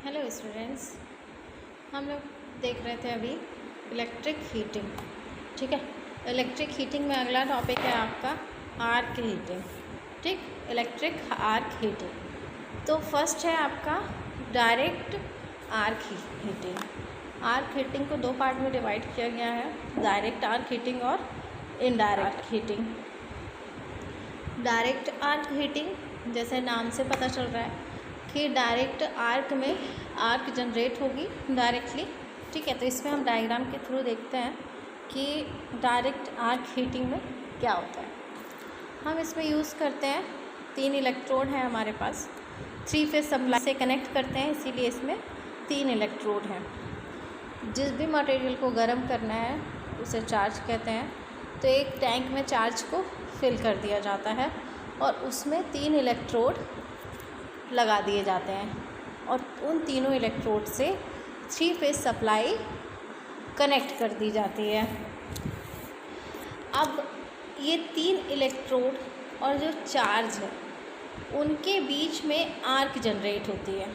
Hello students, हम लोग देख रहे थे अभी इलेक्ट्रिक हीटिंग। ठीक है, इलेक्ट्रिक हीटिंग में अगला टॉपिक है आपका आर्क हीटिंग। ठीक, इलेक्ट्रिक आर्क हीटिंग। तो फर्स्ट है आपका direct arc heating. Arc heating को दो पार्ट में डिवाइड किया गया है, डायरेक्ट आर्क हीटिंग और indirect heating. Direct arc heating जैसे नाम से पता चल रहा है कि डायरेक्ट आर्क में आर्क जनरेट होगी डायरेक्टली। ठीक है, तो इसमें हम डायग्राम के थ्रू देखते हैं कि डायरेक्ट आर्क हीटिंग में क्या होता है। हम इसमें यूज़ करते हैं 3 इलेक्ट्रोड हैं हमारे पास, 3 फेज सप्लाई से कनेक्ट करते हैं, इसीलिए इसमें 3 इलेक्ट्रोड हैं। जिस भी मटेरियल को गर्म करना है उसे चार्ज कहते हैं। तो एक टैंक में चार्ज को फिल कर दिया जाता है और उसमें 3 इलेक्ट्रोड लगा दिए जाते हैं और उन तीनों इलेक्ट्रोड से 3 फेज सप्लाई कनेक्ट कर दी जाती है। अब ये 3 इलेक्ट्रोड और जो चार्ज है उनके बीच में आर्क जनरेट होती है।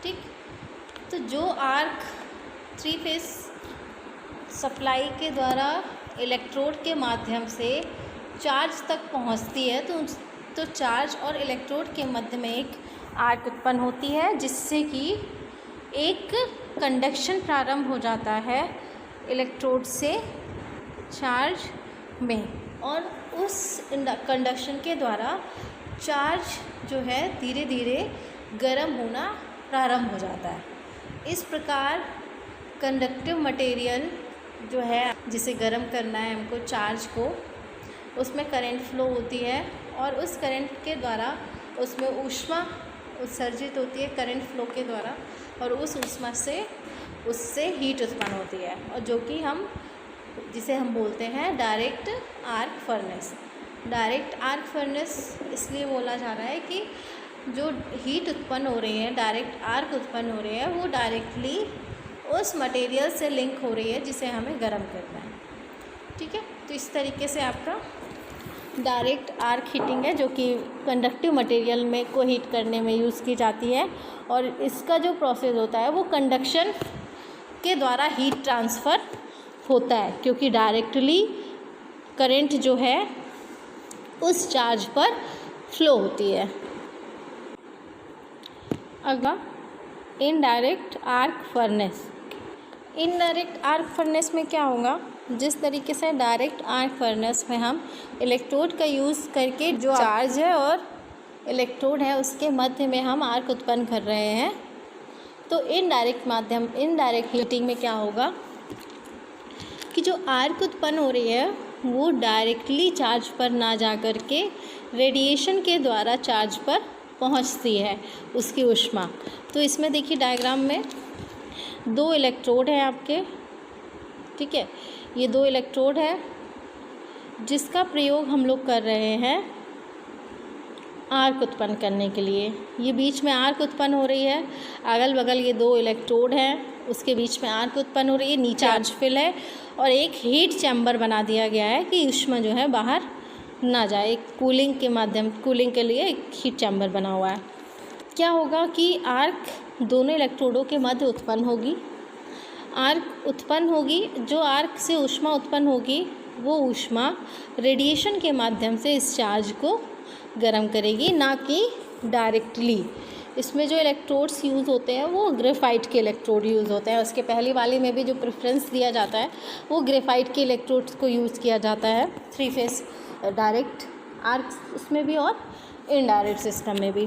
ठीक, तो जो आर्क 3 फेज सप्लाई के द्वारा इलेक्ट्रोड के माध्यम से चार्ज तक पहुंचती है तो चार्ज और इलेक्ट्रोड के मध्य में एक आर्क उत्पन्न होती है, जिससे कि एक कंडक्शन प्रारंभ हो जाता है इलेक्ट्रोड से चार्ज में, और उस कंडक्शन के द्वारा चार्ज जो है धीरे धीरे गर्म होना प्रारंभ हो जाता है। इस प्रकार कंडक्टिव मटेरियल जो है जिसे गर्म करना है हमको, चार्ज को, उसमें करंट फ्लो होती है और उस करंट के द्वारा उसमें ऊष्मा उत्सर्जित होती है करंट फ्लो के द्वारा, और उस ऊष्मा से उससे हीट उत्पन्न होती है, और जो कि जिसे हम बोलते हैं direct arc furnace. Direct arc furnace इसलिए बोला जा रहा है कि जो हीट उत्पन्न हो रही है, डायरेक्ट आर्क उत्पन्न हो रही है, वो डायरेक्टली उस मटेरियल से लिंक हो रही है जिसे हमें गर्म करना है। ठीक है, तो इस तरीके से आपका डायरेक्ट आर्क हीटिंग है, जो कि कंडक्टिव मटेरियल में को हीट करने में यूज़ की जाती है, और इसका जो प्रोसेस होता है वो कंडक्शन के द्वारा हीट ट्रांसफ़र होता है, क्योंकि डायरेक्टली करंट जो है उस चार्ज पर फ्लो होती है। अगला indirect arc furnace. Indirect arc furnace में क्या होगा, जिस तरीके से डायरेक्ट आर्क फर्नेस में हम इलेक्ट्रोड का यूज़ करके जो चार्ज है और इलेक्ट्रोड है उसके मध्य में हम आर्क उत्पन्न कर रहे हैं, तो इनडायरेक्ट हीटिंग में क्या होगा कि जो आर्क उत्पन्न हो रही है वो डायरेक्टली चार्ज पर ना जा कर के रेडिएशन के द्वारा चार्ज पर पहुंचती है उसकी ऊष्मा। तो इसमें देखिए डायग्राम में 2 इलेक्ट्रोड हैं आपके। ठीक है, ये 2 इलेक्ट्रोड है जिसका प्रयोग हम लोग कर रहे हैं आर्क उत्पन्न करने के लिए। ये बीच में आर्क उत्पन्न हो रही है, अगल बगल ये 2 इलेक्ट्रोड हैं, उसके बीच में आर्क उत्पन्न हो रही है, नीचे चार्ज फिल है, और एक हीट चैम्बर बना दिया गया है कि ऊष्मा जो है बाहर ना जाए। एक कूलिंग के लिए एक हीट चैम्बर बना हुआ है। क्या होगा कि आर्क दोनों इलेक्ट्रोडों के मध्य उत्पन्न होगी। आर्क उत्पन्न होगी, जो आर्क से ऊष्मा उत्पन्न होगी वो ऊष्मा रेडिएशन के माध्यम से इस चार्ज को गर्म करेगी, ना कि डायरेक्टली। इसमें जो इलेक्ट्रोड्स यूज़ होते हैं वो ग्रेफाइट के इलेक्ट्रोड यूज़ होते हैं। उसके पहली वाले में भी जो प्रेफरेंस दिया जाता है वो ग्रेफाइट के इलेक्ट्रोड्स को यूज़ किया जाता है 3 फेज डायरेक्ट आर्क उसमें भी और इनडायरेक्ट सिस्टम में भी,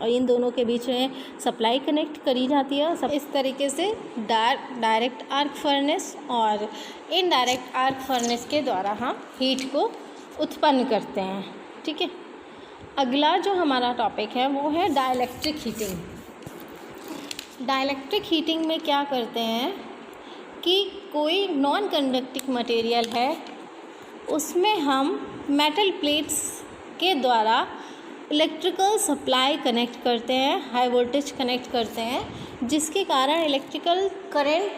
और इन दोनों के बीच में सप्लाई कनेक्ट करी जाती है। सब इस तरीके से डायरेक्ट आर्क फर्नेस और इनडायरेक्ट आर्क फर्नेस के द्वारा हम हीट को उत्पन्न करते हैं। ठीक है, अगला जो हमारा टॉपिक है वो है डाइलेक्ट्रिक हीटिंग। डाइलेक्ट्रिक हीटिंग में क्या करते हैं कि कोई नॉन कंडक्टिंग मटेरियल है, उसमें हम मेटल प्लेट्स के द्वारा इलेक्ट्रिकल सप्लाई कनेक्ट करते हैं, हाई वोल्टेज कनेक्ट करते हैं, जिसके कारण इलेक्ट्रिकल करंट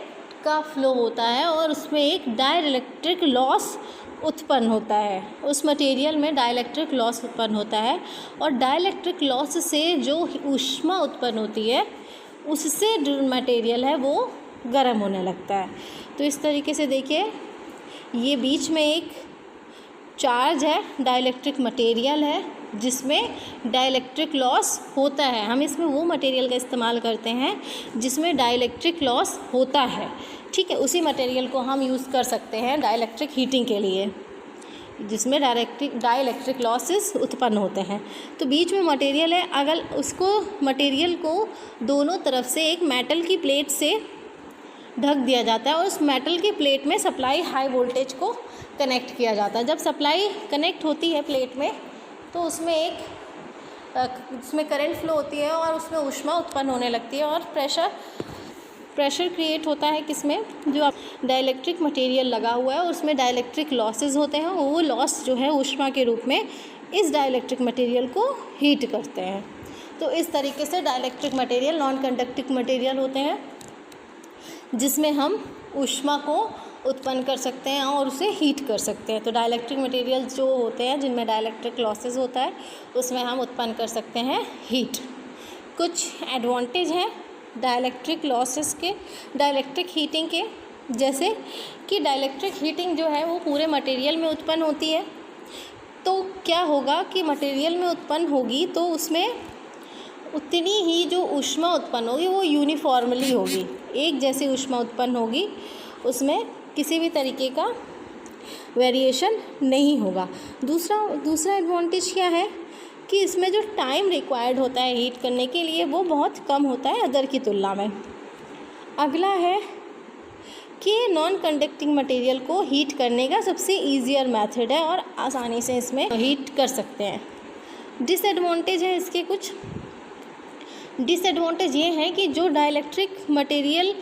का फ्लो होता है और उसमें एक डाइलेक्ट्रिक लॉस उत्पन्न होता है। उस मटेरियल में डाइलेक्ट्रिक लॉस उत्पन्न होता है, और डाइलेक्ट्रिक लॉस से जो ऊष्मा उत्पन्न होती है उससे जो मटेरियल है वो गर्म होने लगता है। तो इस तरीके से देखिए, ये बीच में एक चार्ज है, डाइलेक्ट्रिक मटेरियल है जिसमें डाइलेक्ट्रिक लॉस होता है। हम इसमें वो मटेरियल का इस्तेमाल करते हैं जिसमें डाइलेक्ट्रिक लॉस होता है, ठीक है। उसी मटेरियल को हम यूज़ कर सकते हैं डाइलेक्ट्रिक हीटिंग के लिए, जिसमें डाइलेक्ट्रिक लॉसेस उत्पन्न होते हैं। तो बीच में मटेरियल है, अगर उसको मटेरियल को दोनों तरफ से एक मेटल की प्लेट से ढक दिया जाता है और उस मेटल की प्लेट में सप्लाई हाई वोल्टेज को कनेक्ट किया जाता है। जब सप्लाई कनेक्ट होती है प्लेट में तो उसमें करंट फ्लो होती है और उसमें ऊष्मा उत्पन्न होने लगती है और प्रेशर क्रिएट होता है किसमें, जो डाइलेक्ट्रिक मटेरियल लगा हुआ है उसमें डाइलेक्ट्रिक लॉसेस होते हैं। वो लॉस जो है ऊष्मा के रूप में इस डाइलेक्ट्रिक मटेरियल को हीट करते हैं। तो इस तरीके से dielectric material non conducting material होते हैं जिसमें हम ऊष्मा को उत्पन्न कर सकते हैं और उसे हीट कर सकते हैं। तो डाइलेक्ट्रिक मटेरियल जो होते हैं जिनमें डाइलेक्ट्रिक लॉसेस होता है उसमें हम उत्पन्न कर सकते हैं हीट। कुछ एडवांटेज हैं डाइलेक्ट्रिक लॉसेस के, डाइलेक्ट्रिक हीटिंग के, जैसे कि डाइलेक्ट्रिक हीटिंग जो है वो पूरे मटेरियल में उत्पन्न होती है। तो क्या होगा कि मटेरियल में उत्पन्न होगी तो उसमें उतनी ही जो ऊष्मा उत्पन्न होगी वो यूनिफॉर्मली होगी, एक जैसी ऊष्मा उत्पन्न होगी, उसमें किसी भी तरीके का वेरिएशन नहीं होगा। दूसरा एडवांटेज क्या है कि इसमें जो टाइम रिक्वायर्ड होता है हीट करने के लिए वो बहुत कम होता है अदर की तुलना में। अगला है कि नॉन कंडक्टिंग मटेरियल को हीट करने का सबसे ईजियर मेथड है और आसानी से इसमें हीट कर सकते हैं। डिसएडवांटेज है इसके, कुछ डिसएडवांटेज ये है कि जो dielectric material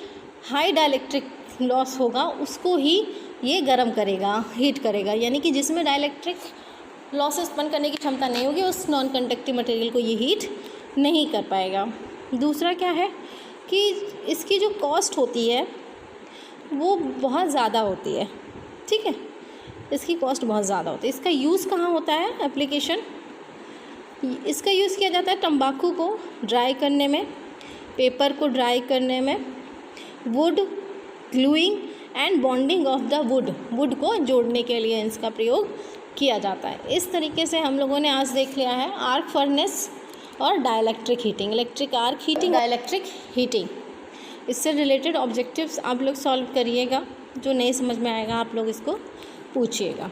high dielectric loss होगा उसको ही ये गर्म करेगा, हीट करेगा, यानी कि जिसमें डाइलेक्ट्रिक लॉसेस उत्पन्न करने की क्षमता नहीं होगी उस नॉन कंडक्टिव मटेरियल को ये हीट नहीं कर पाएगा। दूसरा क्या है कि इसकी जो कॉस्ट होती है वो बहुत ज़्यादा होती है, ठीक है, इसकी कॉस्ट बहुत ज़्यादा होती है। इसका यूज़ कहाँ होता है, एप्लीकेशन, इसका यूज़ किया जाता है तंबाकू को ड्राई करने में, पेपर को ड्राई करने में, would gluing and bonding of the wood को जोड़ने के लिए इसका प्रयोग किया जाता है। इस तरीके से हम लोगों ने आज देख लिया है आर्क फर्नेस और dielectric heating, electric arc heating, dielectric heating. इससे रिलेटेड ऑब्जेक्टिव्स आप लोग सॉल्व करिएगा, जो नहीं समझ में आएगा आप लोग इसको पूछिएगा।